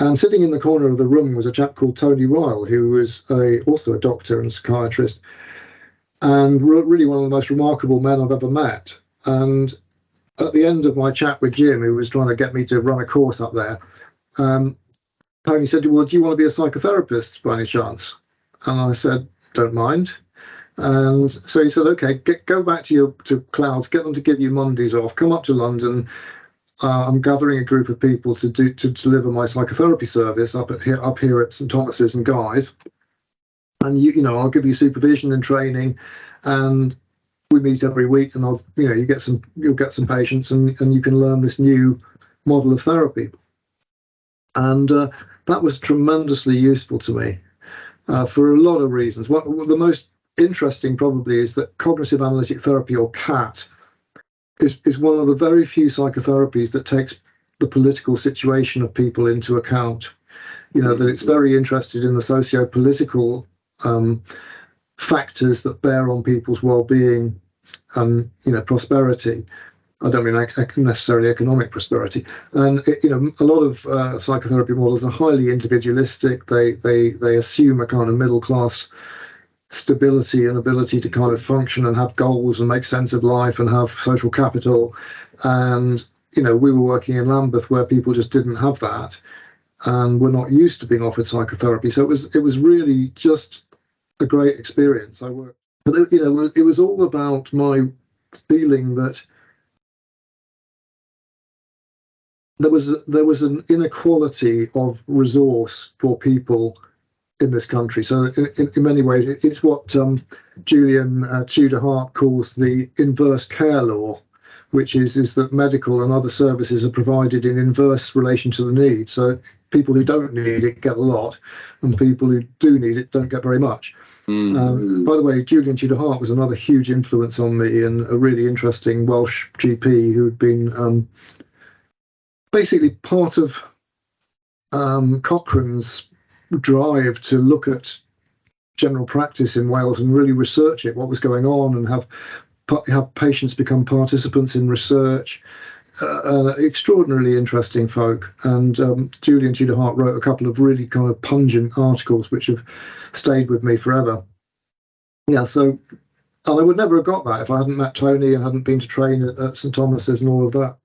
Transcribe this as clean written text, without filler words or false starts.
And sitting in the corner of the room was a chap called Tony Ryle, who was also a doctor and psychiatrist, and really one of the most remarkable men I've ever met. And at the end of my chat with Jim, who was trying to get me to run a course up there, Tony said, well, do you want to be a psychotherapist by any chance? And I said, don't mind. And so he said, okay, go back to Clouds, get them to give you Mondays off, come up to London. I'm gathering a group of people to deliver my psychotherapy service up here at St Thomas's and Guy's. And I'll give you supervision and training, and we meet every week, and you'll get some patients, and you can learn this new model of therapy. And that was tremendously useful to me for a lot of reasons. The most interesting probably is that cognitive analytic therapy, or CAT, is one of the very few psychotherapies that takes the political situation of people into account. That it's very interested in the socio-political factors that bear on people's well-being and prosperity. I don't mean necessarily economic prosperity. And a lot of psychotherapy models are highly individualistic. They assume a kind of middle class stability and ability to kind of function and have goals and make sense of life and have social capital. And we were working in Lambeth where people just didn't have that and were not used to being offered psychotherapy. So it was really just a great experience. But it was all about my feeling that there was an inequality of resource for people in this country. So in many ways, it's what Julian Tudor-Hart calls the inverse care law, which is that medical and other services are provided in inverse relation to the need. So people who don't need it get a lot, and people who do need it don't get very much. By the way, Julian Tudor-Hart was another huge influence on me, and a really interesting Welsh GP who'd been basically part of Cochrane's drive to look at general practice in Wales and really research it, what was going on, and have patients become participants in research. Extraordinarily interesting folk. And Julian Tudor-Hart wrote a couple of really kind of pungent articles which have stayed with me forever. Yeah, so I would never have got that if I hadn't met Tony and hadn't been to train at St Thomas's and all of that.